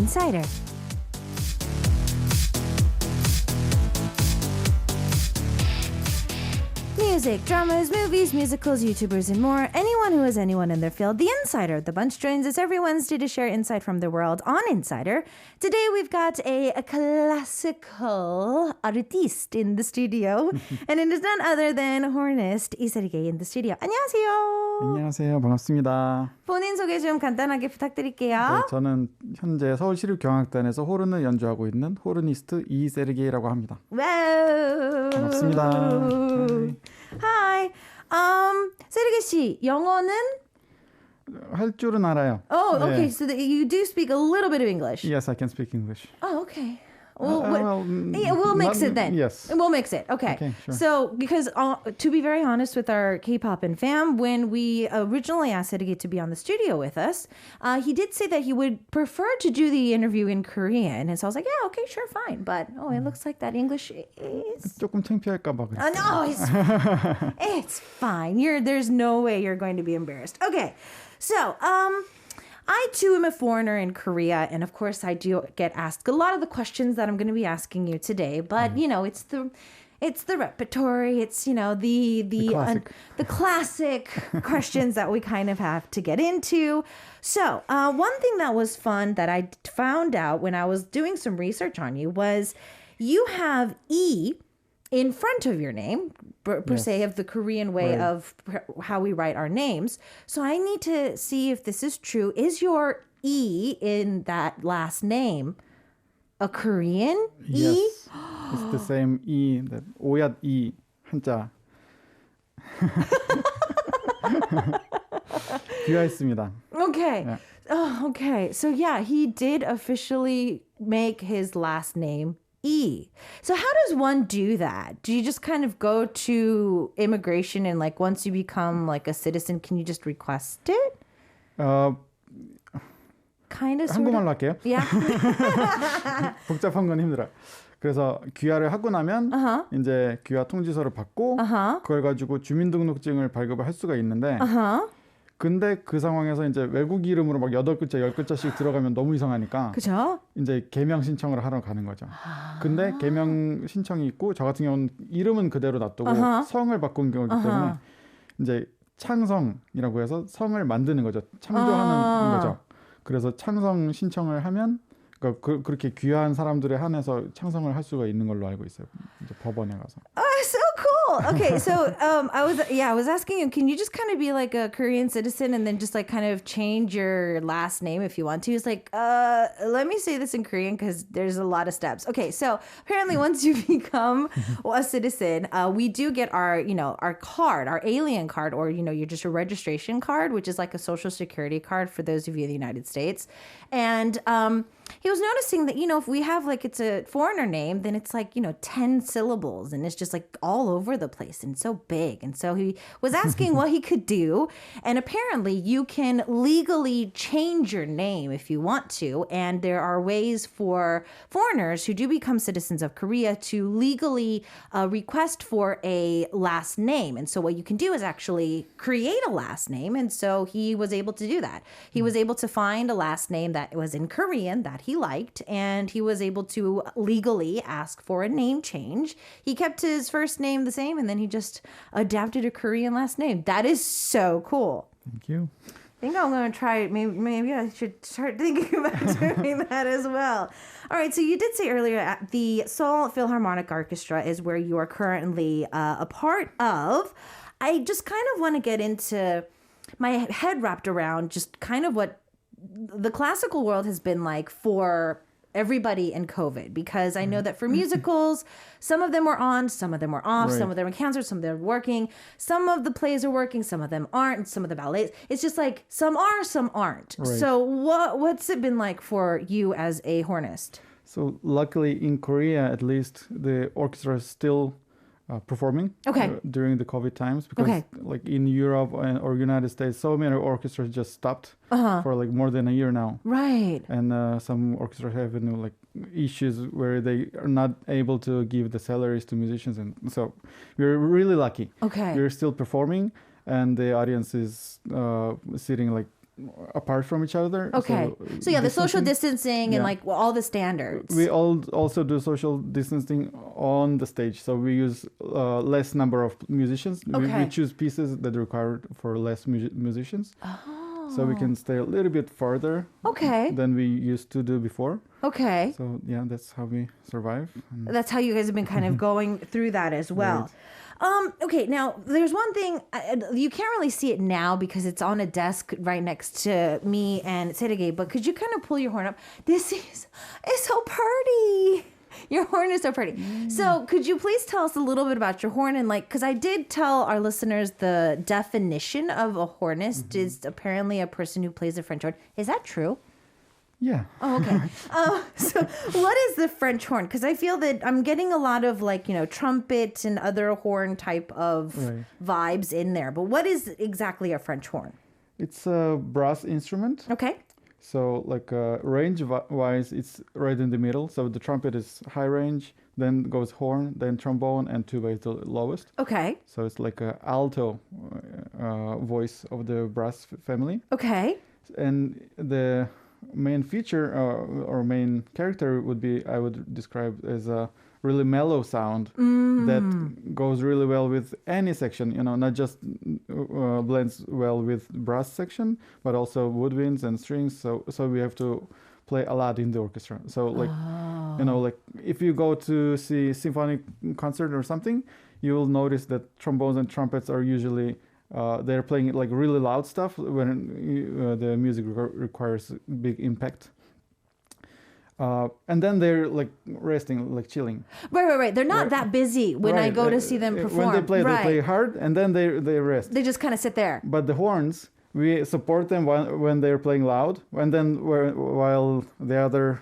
Insider. Music, dramas, movies, musicals, YouTubers, and more. Anyone who is anyone in their field. The Insider. The Bunch joins us every Wednesday to share insight from the world on Insider. Today we've got a classical artist in the studio. And it is none other than Hornist, 이세르게이 in the studio. 안녕하세요. 안녕하세요. 반갑습니다. 본인 소개 좀 간단하게 부탁드릴게요. 네, 저는 현재 서울시립경악단에서 호른을 연주하고 있는 호르니스트 이세르게이라고 합니다. 와우. 반갑습니다. Hi. 세르게이 씨, 영어는? 할 줄은 알아요. Oh, 네. okay. So you do speak a little bit of English. Yes, I can speak English. Oh, okay. Well, Yeah, we'll mix it then. Yes. We'll mix it. Okay. Okay, sure. So, because to be very honest with our K-Poppin fam, when we originally asked Sergey to be on the studio with us, he did say that he would prefer to do the interview in Korean. And so I was like, yeah, okay, sure, fine. But, it looks like that English is... 조금 창피할까 봐 그랬어요. No, it's fine. There's no way you're going to be embarrassed. Okay. So, I too am a foreigner in Korea, and of course I do get asked a lot of the questions that I'm going to be asking you today. But it's the repertory. It's the classic questions that we kind of have to get into. So one thing that was fun that I found out when I was doing some research on you was you have E in front of your name, per se, of the Korean way of how we write our names. So I need to see if this is true. Is your E in that last name a Korean E? Yes. It's the same E, that 오얏 E 한자. 귀화했습니다. Okay. Yeah. Oh, okay. So yeah, he did officially make his last name E. So how does one do that? Do you just kind of go to immigration and like once you become like a citizen, can you just request it? Kind of, sort 한국말로 of. 할게요. Yeah. 복잡한 건 힘들어요. 그래서 귀화를 하고 나면 이제 귀화 통지서를 받고 그걸 가지고 주민등록증을 발급을 할 수가 있는데 근데 그 상황에서 이제 외국 이름으로 막 8글자, 10글자씩 들어가면 너무 이상하니까 그죠? 이제 개명 신청을 하러 가는 거죠. 근데 개명 신청이 있고 저 같은 경우는 이름은 그대로 놔두고 성을 바꾼 경우이기 때문에 이제 창성이라고 해서 성을 만드는 거죠. 창조하는 거죠. 그래서 창성 신청을 하면 그러니까 그렇게 귀한 사람들에 한해서 창성을 할 수가 있는 걸로 알고 있어요. 이제 법원에 가서. Oh, so cool. Okay, so I was asking you, can you just kind of be like a Korean citizen and then just like kind of change your last name if you want to? It's like, let me say this in Korean because there's a lot of steps. Okay, so apparently once you become a citizen, we do get our card, our alien card, or you're just a registration card, which is like a social security card for those of you in the United States. And he was noticing that, if we have like it's a foreigner name, then it's like, 10 syllables and it's just like all over the place and so big. And so he was asking what he could do. And apparently you can legally change your name if you want to. And there are ways for foreigners who do become citizens of Korea to legally request for a last name. And so what you can do is actually create a last name. And so he was able to do that. He was able to find a last name that was in Korean that he liked, and he was able to legally ask for a name change. He kept his first name the same, and then he just adapted a Korean last name. That is so cool. Thank you. I think I'm going to try it. Maybe I should start thinking about doing that as well. All right, so you did say earlier the Seoul Philharmonic Orchestra is where you are currently a part of. I just kind of want to get into my head wrapped around just kind of what the classical world has been like for everybody in COVID, because I know that for musicals, some of them were on, some of them were off, some of them were canceled, some of them were working, some of the plays are working, some of them aren't, and some of the ballets. It's just like some are, some aren't. Right. So what's it been like for you as a hornist? So luckily in Korea, at least, the orchestra is still performing during the COVID times, because like in Europe or United States, so many orchestras just stopped for like more than a year now. Right. And some orchestras have like issues where they are not able to give the salaries to musicians, and so we're really lucky. Okay. We're still performing, and the audience is sitting like apart from each other. Okay. So yeah, the social distancing and like all the standards. We also do social distancing on the stage. So we use less number of musicians. We choose pieces that require for less musicians. So we can stay a little bit farther than we used to do before. Okay. So yeah, that's how we survive. That's how you guys have been kind of going through that as well. Right. Okay, now there's one thing, you can't really see it now because it's on a desk right next to me and Sergey, but could you kind of pull your horn up? It's so pretty. Your horn is so pretty. So could you please tell us a little bit about your horn? And like, because I did tell our listeners the definition of a hornist is apparently a person who plays the French horn. Is that true? Yeah. Oh, okay. So what is the French horn? Because I feel that I'm getting a lot of like, trumpet and other horn type of vibes in there. But what is exactly a French horn? It's a brass instrument. Okay. So like range-wise, it's right in the middle. So the trumpet is high range, then goes horn, then trombone, and tuba is the lowest. Okay. So it's like a alto voice of the brass family. Okay. And the main feature or main character would be, I would describe as a really mellow sound that goes really well with any section, not just blends well with brass section, but also woodwinds and strings. So we have to play a lot in the orchestra. So like, like if you go to see symphonic concert or something, you will notice that trombones and trumpets are usually they're playing like really loud stuff when the music requires big impact. And then they're like resting, like chilling. Right. They're not that busy when I go to see them perform. When they play hard, and then they rest. They just kind of sit there. But the horns, we support them when they're playing loud, and then while the other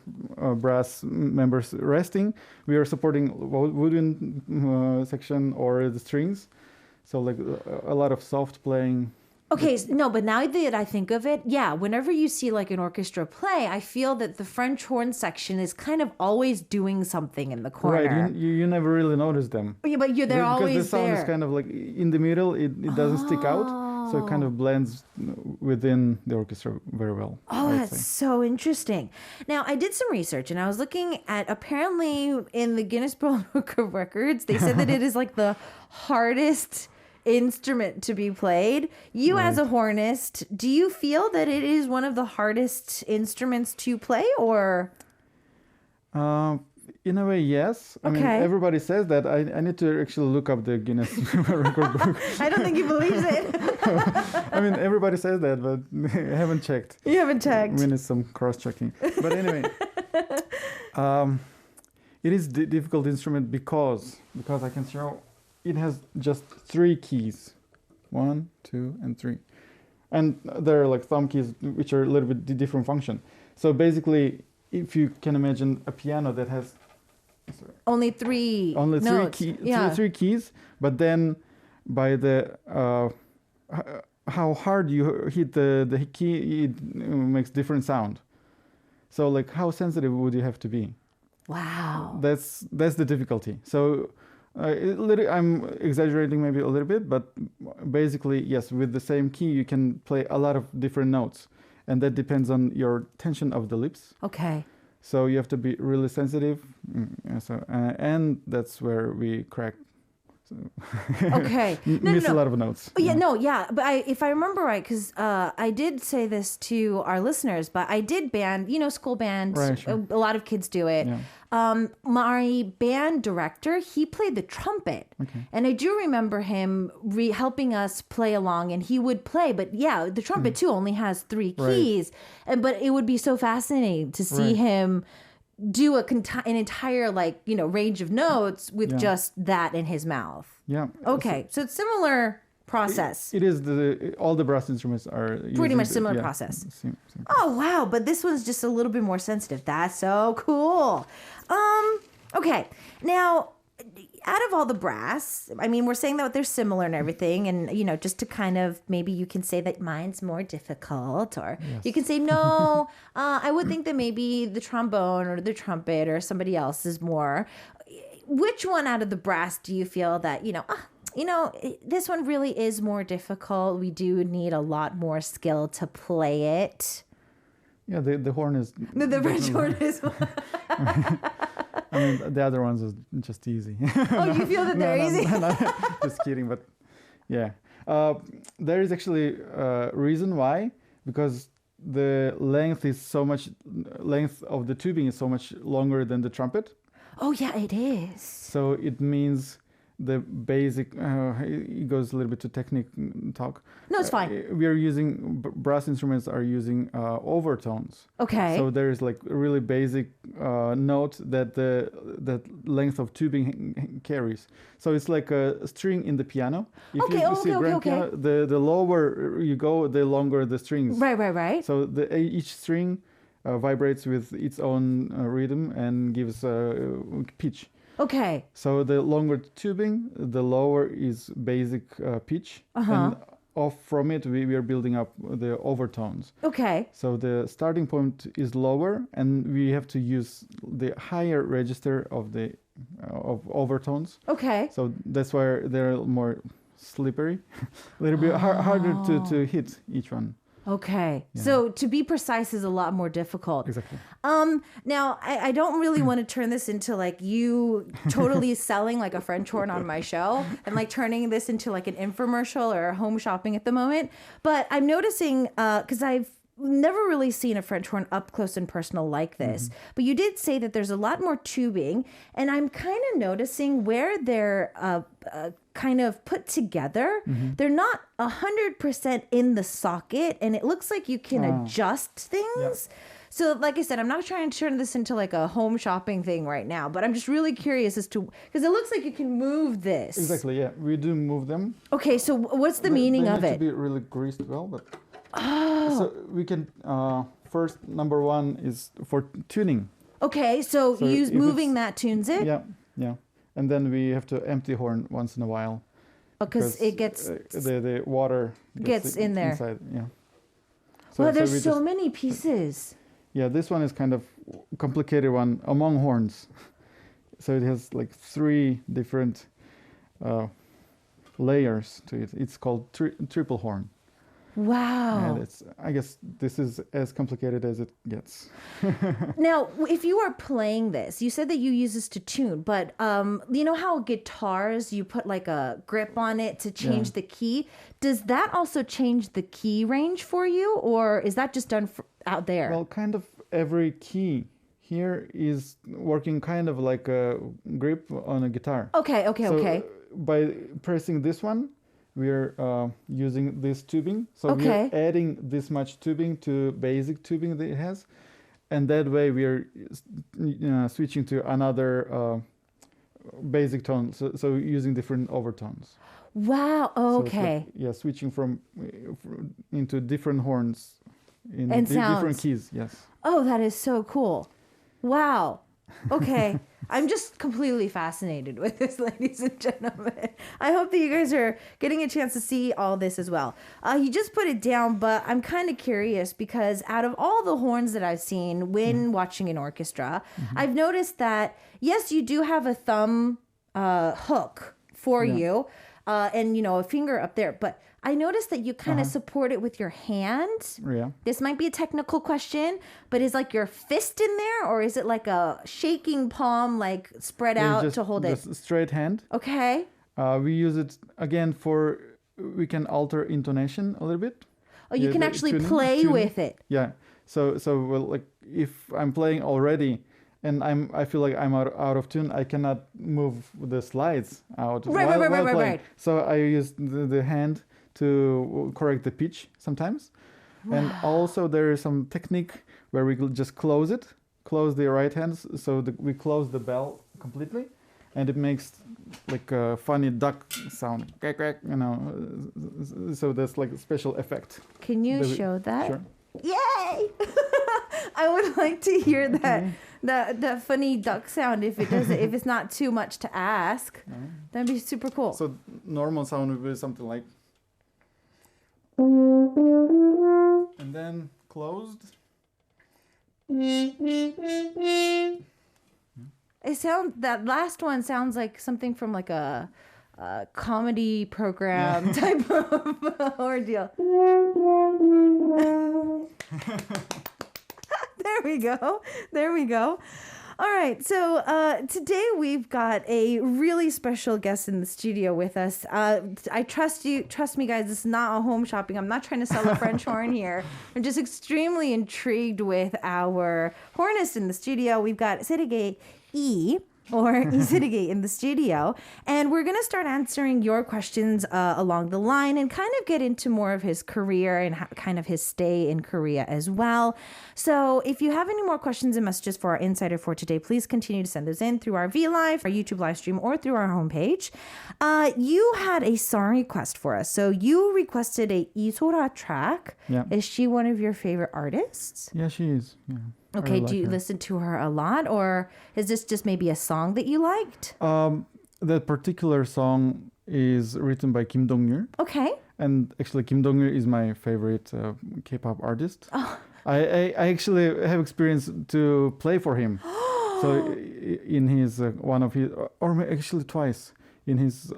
brass members resting, we are supporting woodwind section or the strings. So like a lot of soft playing. Okay, no, but now that I think of it, yeah, whenever you see like an orchestra play, I feel that the French horn section is kind of always doing something in the corner. Right, you never really notice them. Yeah, but they're always there. Because the sound is kind of like in the middle, it doesn't stick out, so it kind of blends within the orchestra very well. Oh, that's so interesting. Now, I did some research and I was looking at, apparently in the Guinness World Book of Records, they said that it is like the hardest instrument to be played. You as a hornist, do you feel that it is one of the hardest instruments to play, or? In a way, yes. I mean, everybody says that. I need to actually look up the Guinness Record Book. I don't think he believes it. I mean, everybody says that, but I haven't checked. You haven't checked. We need some cross-checking. But anyway, it is a difficult instrument because I can show. It has just 3 keys, 1, 2, and 3, and there are like thumb keys which are a little bit different function. So basically, if you can imagine a piano that has only 3 three keys, but then by the how hard you hit the key, it makes different sound. So like, how sensitive would you have to be? Wow, that's the difficulty. So. I'm exaggerating maybe a little bit, but basically, yes, with the same key, you can play a lot of different notes, and that depends on your tension of the lips. Okay. So you have to be really sensitive. And that's where we crack. Okay. Miss a lot of notes. Oh, but if I remember right, because I did say this to our listeners, but I did band, school band. Right, sure. A lot of kids do it. Yeah. My band director, he played the trumpet. Okay. And I do remember him helping us play along, and he would play. But yeah, the trumpet too only has 3 keys. Right. But it would be so fascinating to see him do an entire range of notes with just that in his mouth. Yeah. Okay. So it's similar process. It is all the brass instruments are pretty much similar process. Same. Oh wow, but this one's just a little bit more sensitive. That's so cool. Okay. Now, out of all the brass, I mean, we're saying that they're similar and everything, and just to kind of, maybe you can say that mine's more difficult, or you can say no. I would think that maybe the trombone or the trumpet or somebody else is more. Which one out of the brass do you feel that this one really is more difficult. We do need a lot more skill to play it. Yeah, the horn is... The French horn is... I mean, the other ones is just easy. Oh, you feel that they're easy? No, just kidding, but yeah. There is actually a reason why, because the length of the tubing is so much longer than the trumpet. Oh, yeah, it is. So it means the basic, it goes a little bit to technique talk. No, it's fine. We are using, brass instruments are using overtones. Okay. So there is like a really basic note that the length of tubing carries. So it's like a string in the piano. If you see grand piano, the lower you go, the longer the strings. Right. So each string vibrates with its own rhythm and gives pitch. Okay. So the longer the tubing, the lower is basic pitch. And off from it, we are building up the overtones. Okay. So the starting point is lower, and we have to use the higher register of the of overtones. Okay. So that's why they're more slippery, a little bit harder to hit each one. Okay. Yeah. So to be precise is a lot more difficult. Exactly. Now, I don't really want to turn this into like you totally selling like a French horn on my show and like turning this into like an infomercial or home shopping at the moment. But I'm noticing, because I've never really seen a French horn up close and personal like this. But you did say that there's a lot more tubing. And I'm kind of noticing where they're kind of put together. They're not 100% in the socket. And it looks like you can adjust things. Yep. So like I said, I'm not trying to turn this into like a home shopping thing right now, but I'm just really curious as to, because it looks like you can move this. Exactly, yeah. We do move them. Okay, so what's the meaning of it? They need to be really greased well, but... So we can, first, number one is for tuning. Okay, so moving that tunes it? Yeah. And then we have to empty horn once in a while. Because it gets... the water gets in there. Inside, yeah. Well, there's so many pieces. Yeah, this one is kind of complicated one among horns. So it has like 3 different layers to it. It's called triple horn. Wow. And I guess this is as complicated as it gets. Now, if you are playing this, you said that you use this to tune, but you know how guitars, you put like a grip on it to change the key? Does that also change the key range for you, or is that just done out there? Well, kind of every key here is working kind of like a grip on a guitar. Okay. By pressing this one, we are using this tubing. So we are adding this much tubing to basic tubing that it has. And that way we are switching to another basic tone. So using different overtones. Wow. Okay. So like, switching from into different horns in different keys. Yes. Oh, that is so cool. Wow. Okay. I'm just completely fascinated with this, ladies and gentlemen. I hope that you guys are getting a chance to see all this as well. He just put it down, but I'm kind of curious because out of all the horns that I've seen when watching an orchestra, I've noticed that, yes, you do have a thumb hook for you and, a finger up there, but I noticed that you kind of support it with your hand. Yeah. This might be a technical question, but is like your fist in there, or is it like a shaking palm, like spread out to hold it? Just straight hand. Okay. We use it again we can alter intonation a little bit. Oh, you can actually play with it. Yeah. So well, like if I'm playing already and I feel like I'm out of tune, I cannot move the slides out. Right. So I use the hand to correct the pitch sometimes. Wow. And also there is some technique where we just close the right hand, so we close the bell completely, and it makes like a funny duck sound, so that's like a special effect. Can you show that? Sure. Yay! I would like to hear that funny duck sound if it's not too much to ask. That'd be super cool. So normal sound would be something like, and then closed. That last one sounds like something from like a comedy program type of ordeal. There we go. There we go. All right, so today we've got a really special guest in the studio with us. I trust me, guys, this is not a home shopping. I'm not trying to sell a French horn here. I'm just extremely intrigued with our hornist in the studio. We've got Sergey Lee, or Iseruge in the studio. And we're going to start answering your questions along the line and kind of get into more of his career and kind of his stay in Korea as well. So if you have any more questions and messages for our insider for today, please continue to send those in through our VLive, our YouTube live stream, or through our homepage. You had a song request for us. So you requested a Isora track. Yeah. Is she one of your favorite artists? Yeah, she is. Yeah. Okay, really do you listen to her a lot, or is this just maybe a song that you liked? That particular song is written by Kim Dong-yul. Okay. And actually, Kim Dong-yul is my favorite K-pop artist. Oh. I actually have experience to play for him. So in his one of his, or actually twice, in his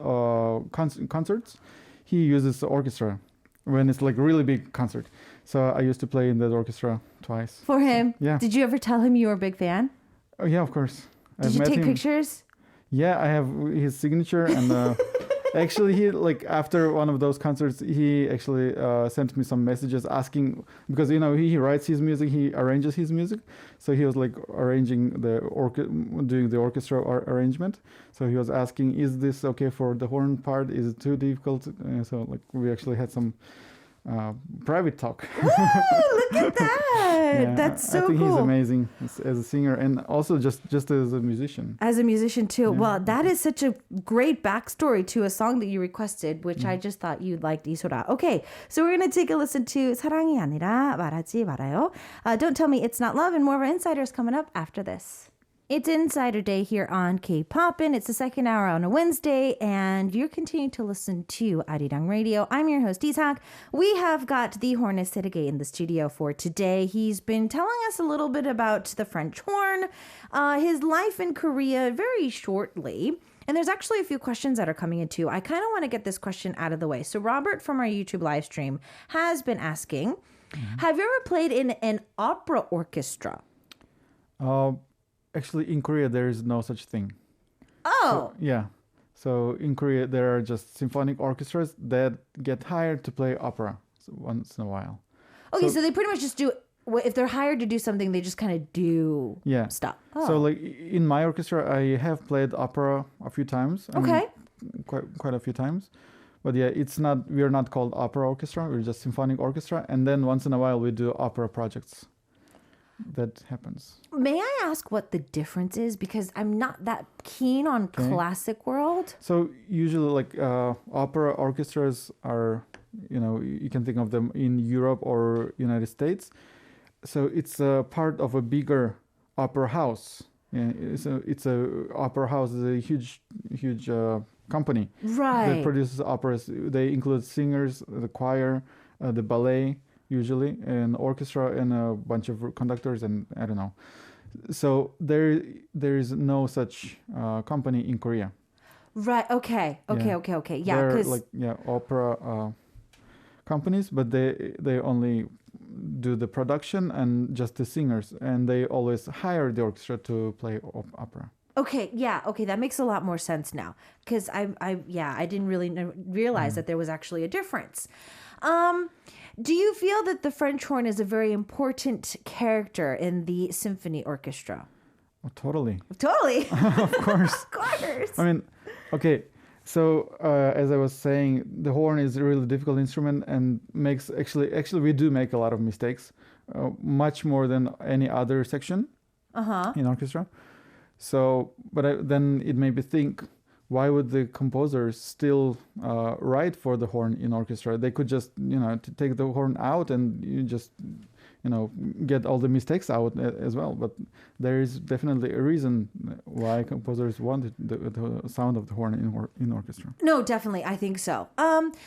concerts, he uses the orchestra when it's like really big concert. So I used to play in that orchestra twice. For him? Yeah. Did you ever tell him you were a big fan? Oh, yeah, of course. Did you take pictures? Yeah, I have his signature. And actually, he, like, after one of those concerts, he actually sent me some messages asking, because, you know, he writes his music, he arranges his music. So he was, like, arranging doing the orchestra arrangement. So he was asking, is this okay for the horn part? Is it too difficult? So, like, we actually had some private talk. Woo, look at that. Yeah, that's so cool. I think he's amazing as a singer and also just as a musician. As a musician too. Yeah. Well, that is such a great backstory to a song that you requested, which I just thought you liked, 이소라. Okay, so we're going to take a listen to 사랑이 아니라 말하지 말아요. Don't Tell Me It's Not Love, and more of our insiders coming up after this. It's Insider Day here on K-Poppin. It's the second hour on a Wednesday, and you're continuing to listen to ARIRANG Radio. I'm your host, Isak. We have got the Hornist Sergey in the studio for today. He's been telling us a little bit about the French horn, his life in Korea very shortly. And there's actually a few questions that are coming in too. I kind of want to get this question out of the way. So Robert from our YouTube live stream has been asking, have you ever played in an opera orchestra? Actually, in Korea, there is no such thing. Oh. So, yeah. So in Korea, there are just symphonic orchestras that get hired to play opera once in a while. Okay, so they pretty much just do, if they're hired to do something, they just kind of do stuff. Oh. So like in my orchestra, I have played opera a few times. Okay. Quite a few times. But yeah, we are not called opera orchestra. We're just symphonic orchestra. And then once in a while, we do opera projects. That happens. May I ask what the difference is? Because I'm not that keen on classic world. So usually like opera orchestras are, you know, you can think of them in Europe or United States. So it's a part of a bigger opera house. Yeah, it's a opera house is a huge company. Right. That produces operas. They include singers, the choir, the ballet, usually an orchestra and a bunch of conductors and I don't know. So there is no such company in Korea. Right. Okay. Yeah. They're like opera companies, but they only do the production and just the singers, and they always hire the orchestra to play opera. Okay, yeah, okay, that makes a lot more sense now, because I didn't really realize that there was actually a difference. Do you feel that the French horn is a very important character in the symphony orchestra? Oh, totally. Totally. Of course. Of course. I mean, okay. So as I was saying, the horn is a really difficult instrument and makes actually we do make a lot of mistakes, much more than any other section in orchestra. So, but then it made me think, why would the composers still write for the horn in orchestra? They could just, take the horn out and you just get all the mistakes out as well. But there is definitely a reason why composers wanted the sound of the horn in orchestra. No, definitely. I think so.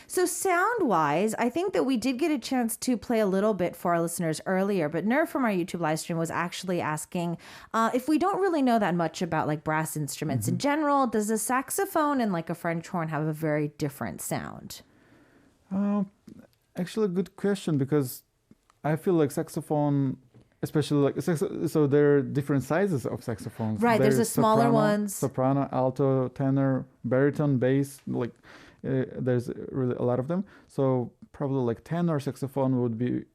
So sound-wise, I think that we did get a chance to play a little bit for our listeners earlier, but Nerve from our YouTube live stream was actually asking if we don't really know that much about like brass instruments in general, does a saxophone and like a French horn have a very different sound? Actually, a good question, because I feel like saxophone, especially like so there are different sizes of saxophones. Right, there's the smaller ones. Soprano, alto, tenor, baritone, bass, like there's really a lot of them. So probably like tenor saxophone would be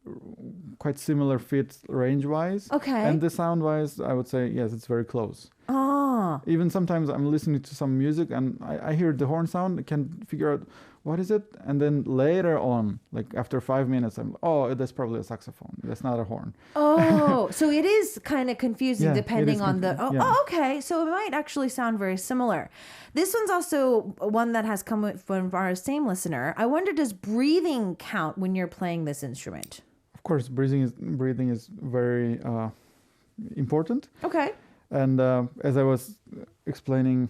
quite similar fit range-wise. Okay. And the sound-wise, I would say, yes, it's very close. Oh. Even sometimes I'm listening to some music and I hear the horn sound, I can figure out what is it? And then later on, like after 5 minutes, that's probably a saxophone. That's not a horn. Oh, so it is kind of confusing depending on the... okay. So it might actually sound very similar. This one's also one that has come from our same listener. I wonder, does breathing count when you're playing this instrument? Of course, breathing is very important. Okay. And as I was explaining,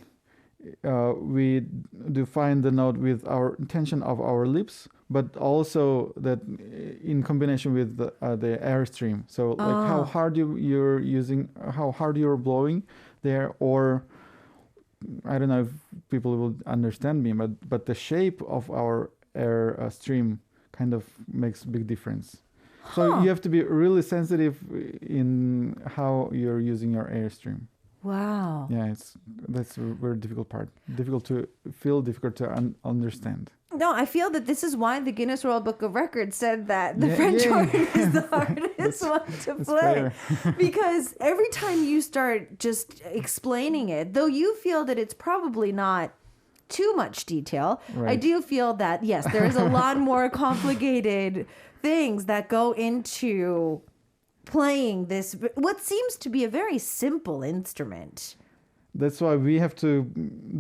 we define the note with our tension of our lips, but also that in combination with the airstream. So like how hard how hard you're blowing there, or I don't know if people will understand me, but the shape of our air stream kind of makes a big difference. So you have to be really sensitive in how you're using your airstream. Wow. Yeah, that's a very difficult part. Difficult to feel, difficult to understand. No, I feel that this is why the Guinness World Book of Records said that the French horn is the hardest one to play. Because every time you start just explaining it, though you feel that it's probably not too much detail, I do feel that, yes, there is a lot more complicated things that go into playing this, what seems to be a very simple instrument. That's why we have to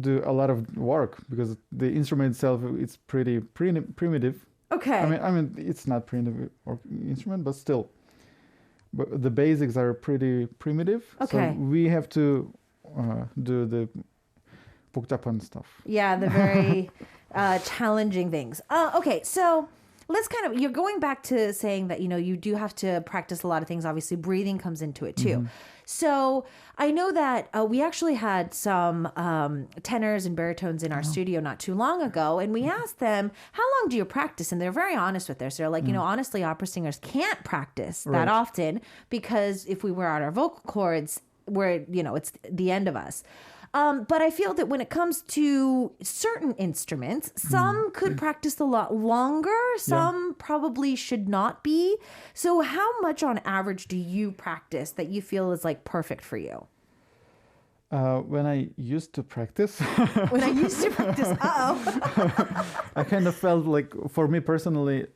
do a lot of work, because the instrument itself is pretty primitive. Okay. I mean, it's not primitive instrument, but still, but the basics are pretty primitive. Okay. So we have to do the 복잡한 stuff. Yeah, the very challenging things. Okay, so let's you're going back to saying that, you do have to practice a lot of things. Obviously, breathing comes into it too. So I know that we actually had some tenors and baritones in our studio not too long ago, and we asked them, how long do you practice? And they're very honest with us. They're like, honestly, opera singers can't practice that often, because if we wear out our vocal cords, it's the end of us. But I feel that when it comes to certain instruments, some could practice a lot longer. Some probably should not be. So how much on average do you practice that you feel is like perfect for you? When I used to practice. I kind of felt like, for me personally,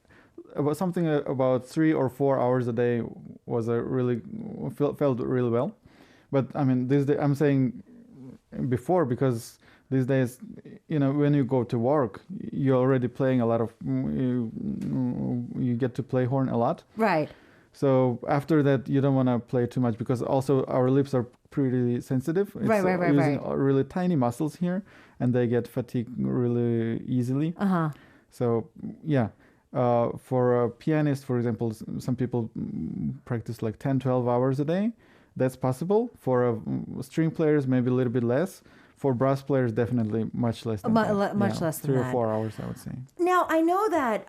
about 3 or 4 hours a day was felt really well. But I mean, I'm saying before, because these days, when you go to work, you're already playing a lot of, you get to play horn a lot. Right. So after that, you don't want to play too much, because also our lips are pretty sensitive. It's using really tiny muscles here, and they get fatigued really easily. So yeah. For a pianist, for example, some people practice like 10-12 hours a day. That's possible. For string players, maybe a little bit less. For brass players, definitely much less than much less than 3 or 4 hours, I would say. Now, I know that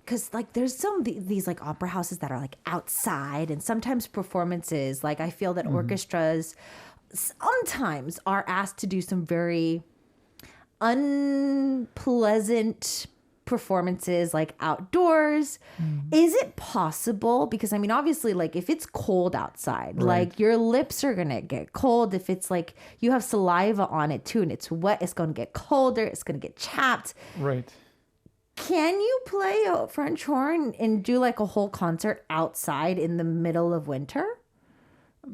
because there's some these like opera houses that are like outside, and sometimes performances, like I feel that orchestras sometimes are asked to do some very unpleasant performances, like outdoors. Is it possible? Because I mean, obviously, like if it's cold outside, like your lips are gonna get cold. If it's like you have saliva on it too and it's wet, it's gonna get colder, it's gonna get chapped. Right. Can you play a French horn and do like a whole concert outside in the middle of winter?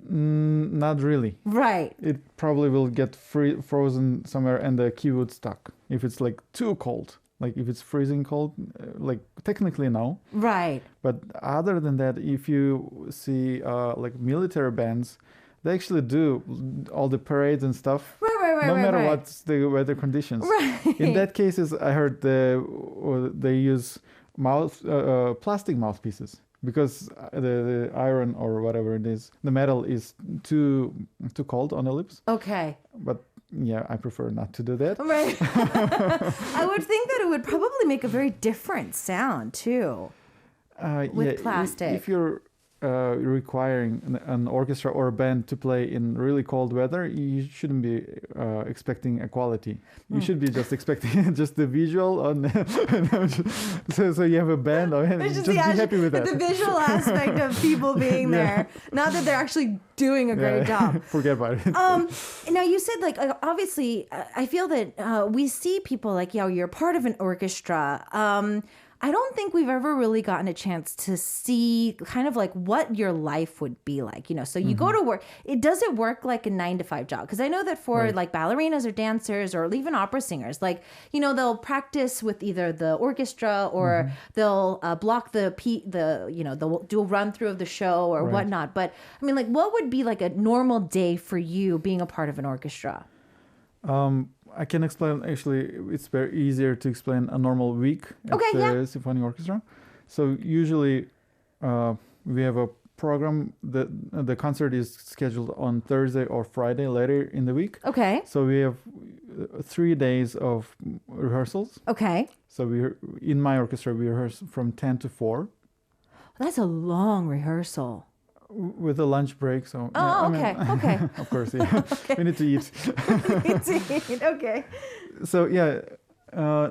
Not really. Right. It probably will get frozen somewhere, and the key would stuck if it's like too cold. Like if it's freezing cold, like technically no. Right. But other than that, if you see like military bands, they actually do all the parades and stuff. Right. No matter right. what's the weather conditions. Right. In that cases, I heard they use plastic mouthpieces because the iron or whatever it is, the metal is too cold on the lips. Okay. But yeah, I prefer not to do that. Right. I would think that it would probably make a very different sound too. With plastic. If you're requiring an orchestra or a band to play in really cold weather, you shouldn't be expecting a quality. You should be just expecting just the visual on. so you have a band, just be happy with that. The visual aspect of people being there, not that they're actually doing a great job. Forget about it. Now you said like obviously, I feel that we see people like you're part of an orchestra. I don't think we've ever really gotten a chance to see kind of like what your life would be like, so you go to work. Does it work like a 9-to-5 job? Because I know that for like ballerinas or dancers or even opera singers, like, they'll practice with either the orchestra or they'll block they'll do a run through of the show or whatnot. But I mean, like, what would be like a normal day for you being a part of an orchestra? I can explain. Actually, it's very easier to explain a normal week at the symphony orchestra. So usually, we have a program that the concert is scheduled on Thursday or Friday later in the week. Okay. So we have 3 days of rehearsals. Okay. So in my orchestra we rehearse from 10 to 4. That's a long rehearsal. With a lunch break, so okay. Of course, yeah. We need to eat. Okay. So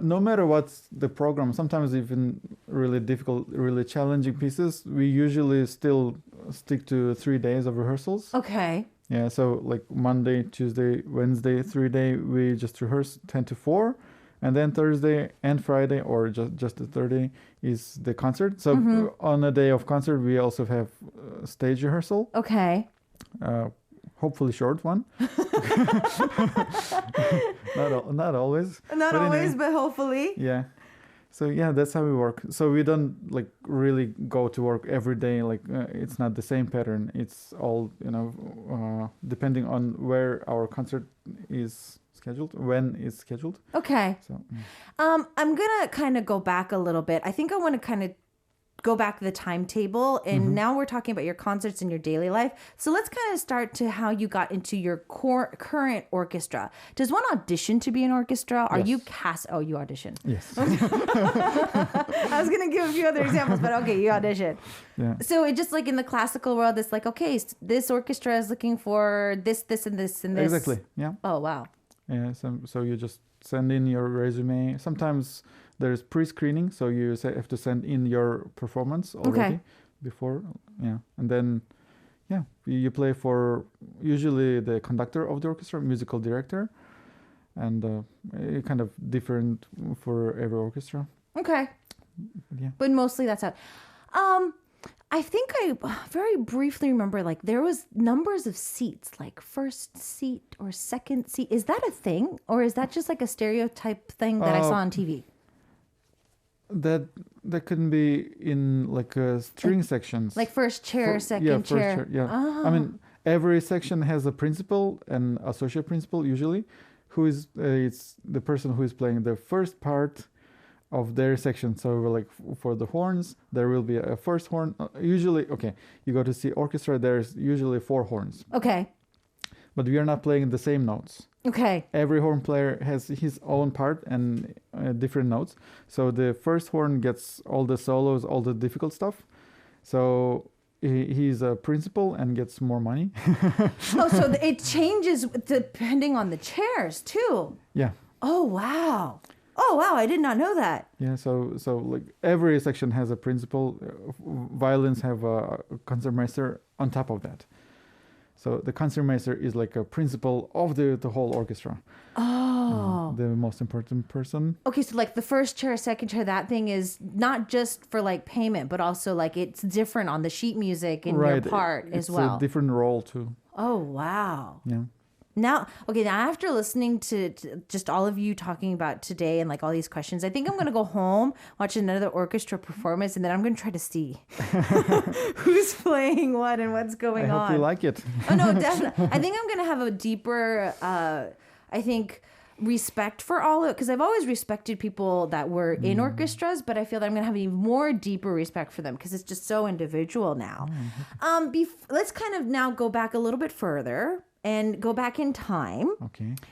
no matter what's the program, sometimes even really difficult, really challenging pieces, we usually still stick to 3 days of rehearsals. Okay. Yeah, so like Monday, Tuesday, Wednesday, 3 day, we just rehearse 10 to 4. And then Thursday and Friday, or just the third day, is the concert. So on a day of concert, we also have stage rehearsal. Okay. Hopefully short one. Not always. Not always, but hopefully. Yeah. So that's how we work. So we don't like really go to work every day. Like it's not the same pattern. It's all depending on where our concert is scheduled, when it's scheduled. Okay. So I'm gonna kind of go back a little bit. I think I want to kind of go back to the timetable, and now we're talking about your concerts and your daily life. So let's kind of start to how you got into your current orchestra. Does one audition to be an orchestra? Are you cast? Oh, you audition. Yes. I was gonna give a few other examples, but okay, you audition. Yeah. So it just like in the classical world, it's like, okay, this orchestra is looking for this, and this, and this. Exactly. Yeah. Oh wow. Yeah. So you just send in your resume. Sometimes there's pre-screening, so you have to send in your performance already before. Yeah. And then, you play for usually the conductor of the orchestra, musical director, and kind of different for every orchestra. Okay. Yeah. But mostly that's how. I think I very briefly remember like there was numbers of seats, like first seat or second seat. Is that a thing, or is that just like a stereotype thing that I saw on TV? That couldn't be in like string sections. Like first chair, second chair. First chair. Yeah. I mean, every section has a principal and associate principal usually, who is it's the person who is playing the first part of their section. So like for the horns, there will be a first horn. Usually, you go to see orchestra. There's usually 4 horns. Okay. But we are not playing the same notes. Okay. Every horn player has his own part and different notes. So the first horn gets all the solos, all the difficult stuff. So he's a principal and gets more money. So it changes depending on the chairs too. Yeah. Oh wow. I did not know that. Yeah. So like every section has a principal. Violins have a concertmeister on top of that. So the concertmeister is like a principal of the whole orchestra. Oh. The most important person. Okay, so like the first chair, second chair, that thing is not just for like payment, but also like it's different on the sheet music and your part as well. It's a different role too. Oh, wow. Yeah. Now after listening to just all of you talking about today and like all these questions, I think I'm going to go home, watch another orchestra performance, and then I'm going to try to see who's playing what and what's going on. I hope you like it. Oh, no, definitely. I think I'm going to have a deeper, respect for all of it, because I've always respected people that were in orchestras, but I feel that I'm going to have an even more deeper respect for them because it's just so individual now. Let's kind of now go back a little bit further and go back in time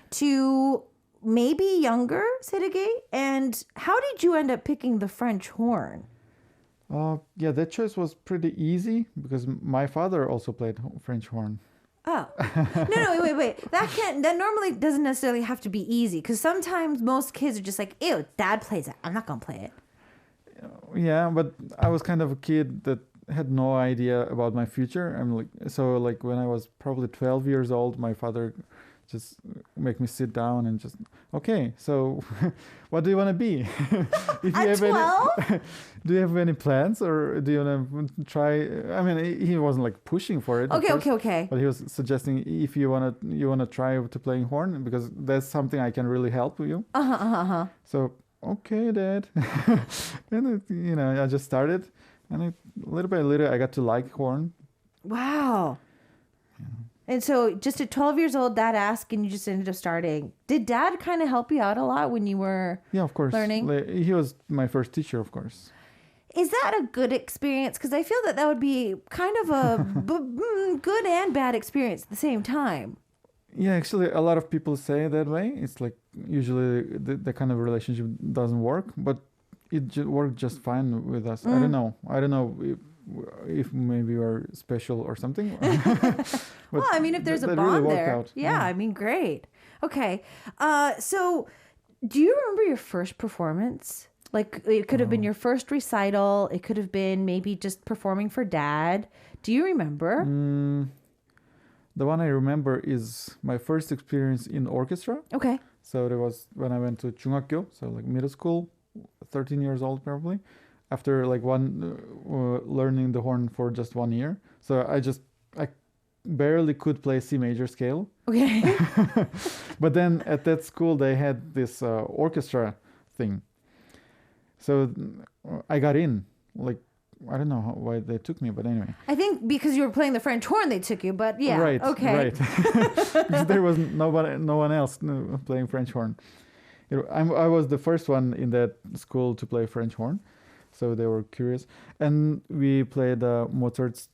to maybe younger Sergey. And how did you end up picking the French horn? Yeah, that choice was pretty easy because my father also played French horn. Oh, no, wait. That normally doesn't necessarily have to be easy because sometimes most kids are just like, ew, dad plays it. I'm not going to play it. Yeah, but I was kind of a kid that had no idea about my future. Like when I was probably 12 years old, my father just make me sit down and just, okay, so what do you want to be? If you At 12? Do you have any plans or do you want to try? I mean, he wasn't like pushing for it. Okay. But he was suggesting if you want to try to playing horn because that's something I can really help you. So, okay, Dad. And, I just started. And little by little, I got to like horn. Wow. Yeah. And so just at 12 years old, Dad asked and you just ended up starting. Did Dad kind of help you out a lot when you were of course. learning? He was my first teacher, of course. Is that a good experience? Because I feel that would be kind of a good and bad experience at the same time. Yeah, actually, a lot of people say that way. It's like usually the kind of relationship doesn't work, but it worked just fine with us. I don't know if maybe we're special or something. Well, I mean, if there's a bond really there. Yeah, I mean, great. Okay. So do you remember your first performance? Like it could have been your first recital. It could have been maybe just performing for Dad. Do you remember? The one I remember is my first experience in orchestra. Okay. So it was when I went to 중학교, so like middle school, 13 years old probably, after like learning the horn for just 1 year. So I barely could play C major scale. Okay. But then at that school they had this orchestra thing. So I got in. Like I don't know why they took me, but anyway. I think because you were playing the French horn, they took you. But yeah, right, okay. Right. Because there was no one else playing French horn. I was the first one in that school to play French horn, so they were curious. And we played Mozart's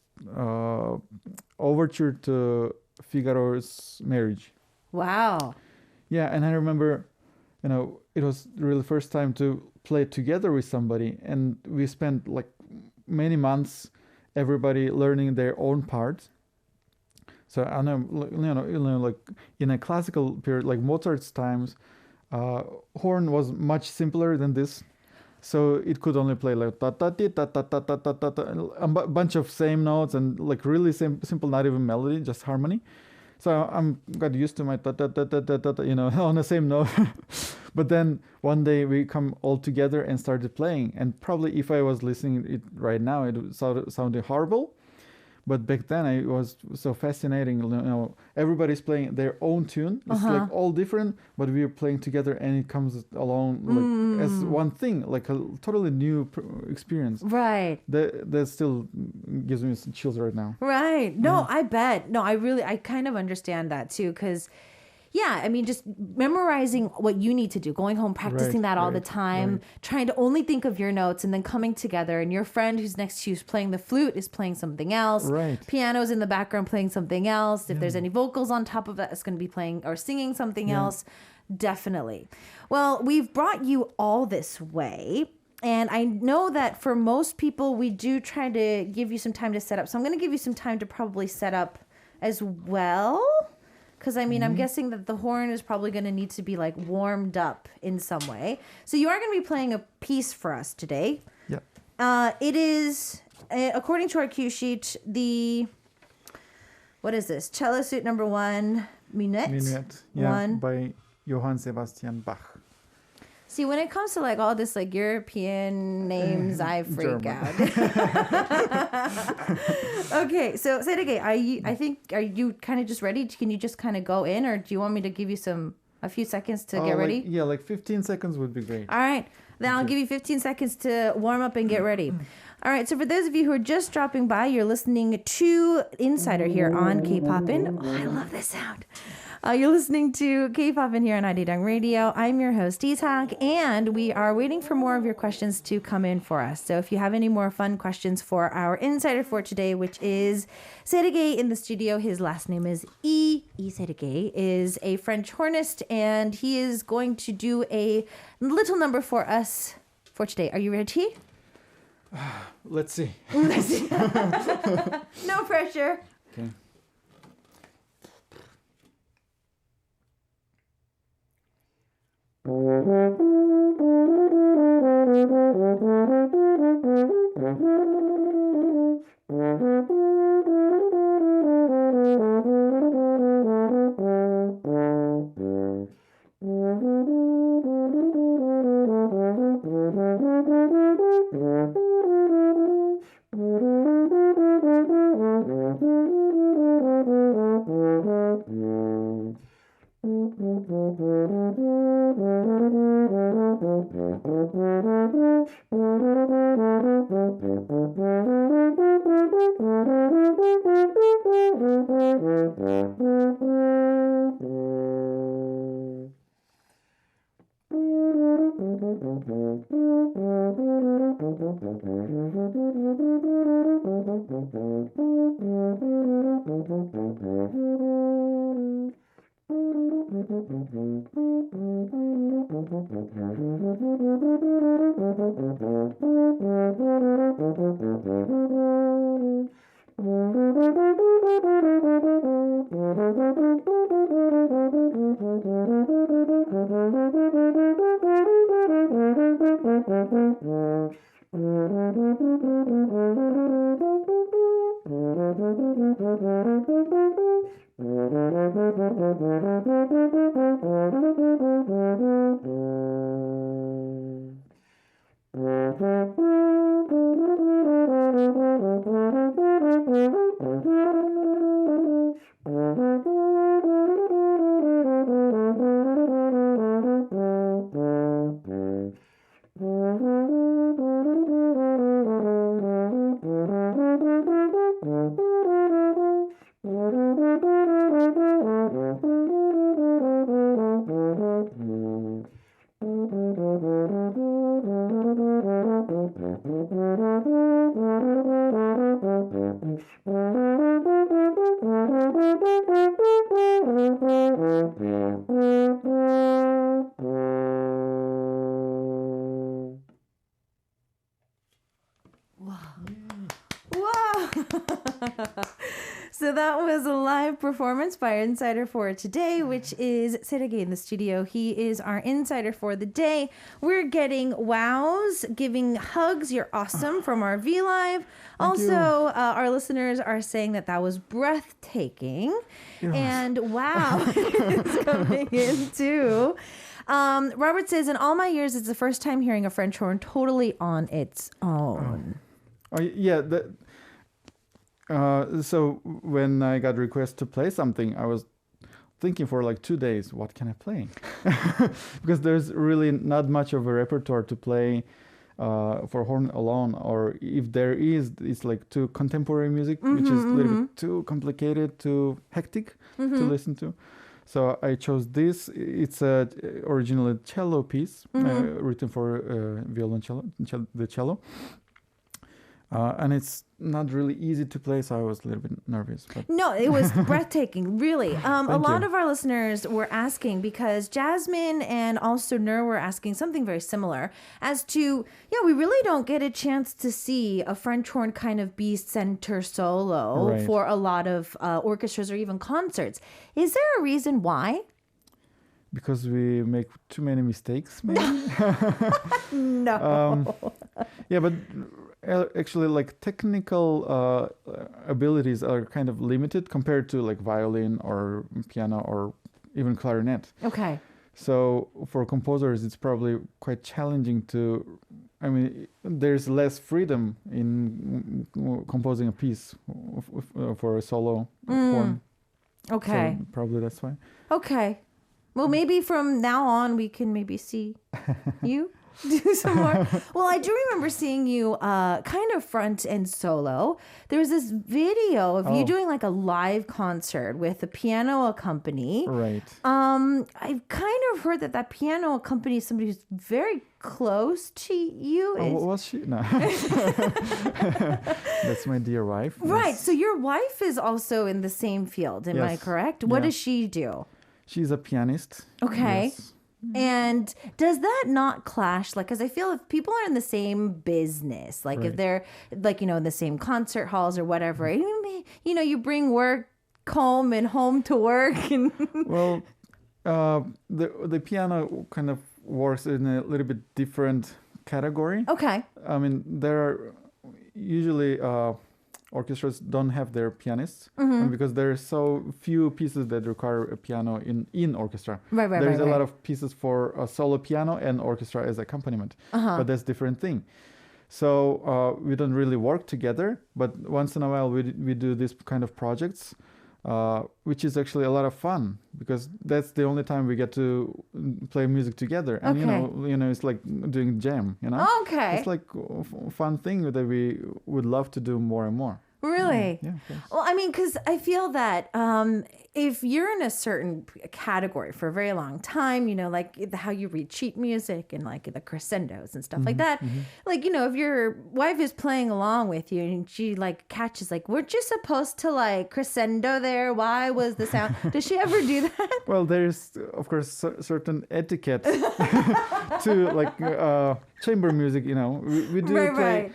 overture to Figaro's Marriage. Wow. Yeah, and I remember, it was really the first time to play together with somebody, and we spent like many months, everybody learning their own part. So I know, like in a classical period, like Mozart's times, horn was much simpler than this. So it could only play like ta ta ta ta ta ta ta ta ta, a bunch of same notes and like really simple, not even melody, just harmony. So I'm got used to my ta ta ta ta ta ta, on the same note. But then one day we come all together and started playing. And probably if I was listening it right now, it sounded horrible. But back then it was so fascinating. Everybody's playing their own tune. It's like all different, but we're playing together and it comes along like as one thing, like a totally new experience. Right. That still gives me some chills right now. Right. No, I bet. No, I kind of understand that too, because yeah, I mean, just memorizing what you need to do, going home, practicing that all the time, trying to only think of your notes and then coming together. And your friend who's next to you is playing the flute is playing something else. Right. Piano's in the background playing something else. If there's any vocals on top of that, it's going to be playing or singing something else. Definitely. Well, we've brought you all this way. And I know that for most people, we do try to give you some time to set up. So I'm going to give you some time to probably set up as well. Because, I mean, I'm guessing that the horn is probably going to need to be, like, warmed up in some way. So you are going to be playing a piece for us today. Yeah. It is, according to our cue sheet, what is this? Cello Suite number 1, Minuet. Minuet, by Johann Sebastian Bach. See, when it comes to like all this like European names, I freak out. Okay, so Sergey, are you kind of just ready? Can you just kind of go in, or do you want me to give you a few seconds to get ready? Like 15 seconds would be great. All right. Then I'll give you 15 seconds to warm up and get ready. All right. So for those of you who are just dropping by, you're listening to Insider here on K-Poppin. Oh, I love this sound. You're listening to K-Poppin here on ARIRANG Radio. I'm your host, Itak, and we are waiting for more of your questions to come in for us. So if you have any more fun questions for our Insider for today, which is Sergey in the studio, his last name is Iseruge, is a French hornist, and he is going to do a little number for us for today. Are you ready? Let's see. Let's see. No pressure. Okay. So that was a live performance by our Insider for today, which is Sergey in the studio. He is our Insider for the day. We're getting wows, giving hugs. You're awesome from our V Live. Also, our listeners are saying that was breathtaking. Yeah. And wow is coming in too. Robert says, in all my years, it's the first time hearing a French horn totally on its own. Yeah. So when I got request to play something, I was thinking for like 2 days, what can I play? Because there's really not much of a repertoire to play for horn alone, or if there is, it's like too contemporary music, which is a little bit too complicated, too hectic to listen to. So I chose this. It's originally a cello piece written for violoncello, the cello. And it's not really easy to play, so I was a little bit nervous. But No, it was breathtaking, really. A lot you. of our listeners were asking, because Jasmine and also Nur were asking something very similar as to, we really don't get a chance to see a French horn kind of be center solo Right. for a lot of orchestras or even concerts. Is there a reason why? because we make too many mistakes, maybe? No. Yeah, but actually, like, technical abilities are kind of limited compared to like violin or piano or even clarinet. Okay. So for composers, it's probably quite challenging to. I mean, there's less freedom in composing a piece for a solo horn. Okay. So probably that's why. Okay. Well, maybe from now on we can maybe see you do some more. Well, I do remember seeing you kind of front and solo. There was this video of you doing like a live concert with a piano accompany. Right. I've kind of heard that piano accompany is somebody who's very close to you. Was she? No. That's my dear wife. Right. Yes. So your wife is also in the same field. Am I Yes. correct? What Yeah. does she do? She's a pianist. Okay. Yes. And does that not clash? Like, because I feel if people are in the same business, like if Right. they're like, in the same concert halls or whatever, you bring work home and home to work. And Well, the piano kind of works in a little bit different category. okay. I mean, there are usually orchestras don't have their pianists and because there are so few pieces that require a piano in orchestra. Right. There's a lot of pieces for a solo piano and orchestra as accompaniment, but that's different thing. So we don't really work together, but once in a while we do this kind of projects, which is actually a lot of fun because that's the only time we get to play music together. And Okay. it's like doing jam. Okay. It's like a fun thing that we would love to do more and more. Really? Yeah, of course. Well, I mean, because I feel that if you're in a certain category for a very long time, like how you read sheet music and like the crescendos and stuff like that, like, if your wife is playing along with you and she like catches like, weren't you supposed to like crescendo there? Why was the sound? Does she ever do that? Well, there's of course certain etiquette to like chamber music. We do Right, play. right.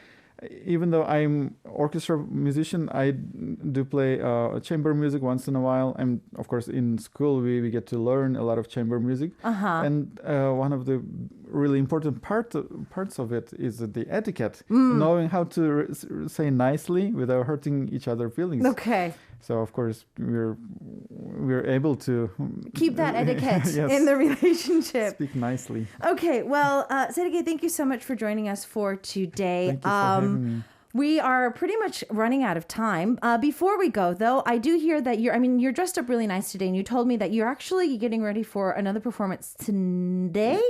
Even though I'm orchestra musician, I do play chamber music once in a while. And of course, in school, we get to learn a lot of chamber music. And one of the really important parts of it is the etiquette, knowing how to say nicely without hurting each other's feelings. Okay. So of course, we're able to Keep that etiquette Yes. in the relationship. Speak nicely. Okay, well, Sergey, thank you so much for joining us for today. Thank you for having me. We are pretty much running out of time. Before we go, though, I do hear that you're dressed up really nice today, and you told me that you're actually getting ready for another performance tonight?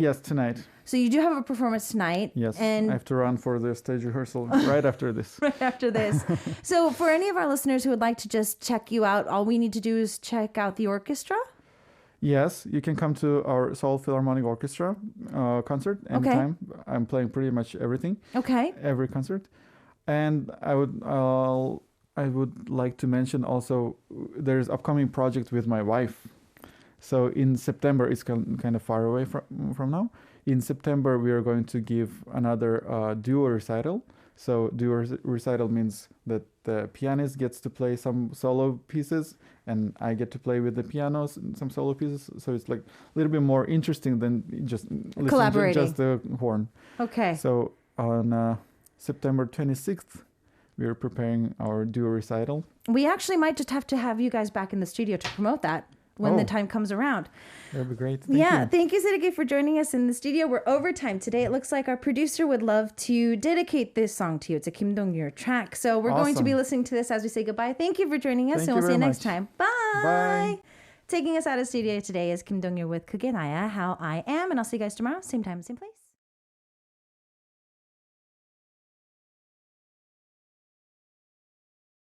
Yes, tonight. So you do have a performance tonight. Yes, And I have to run for the stage rehearsal right after this. right after this. So for any of our listeners who would like to just check you out, all we need to do is check out the orchestra. Yes, you can come to our Seoul Philharmonic Orchestra concert anytime. I'm playing pretty much everything. Okay. Every concert. And I would like to mention also there's upcoming project with my wife. So in September, it's kind of far away from now. In September, we are going to give another duo recital. So duo recital means that the pianist gets to play some solo pieces and I get to play with the pianos some solo pieces. So it's like a little bit more interesting than just listening to just the horn. Okay. So on September 26th, we are preparing our duo recital. We actually might just have to have you guys back in the studio to promote that when the time comes around. That would be great. Thank you, Sergey, for joining us in the studio. We're over time today. It looks like our producer would love to dedicate this song to you. It's a Kim Dong-yeol track. So we're going to be listening to this as we say goodbye. Thank you for joining us, Thank and we'll you see you very next much. time. Bye. Bye. Taking us out of the studio today is Kim Dong-yeol with 그게 나야, How I Am, and I'll see you guys tomorrow, same time, same place.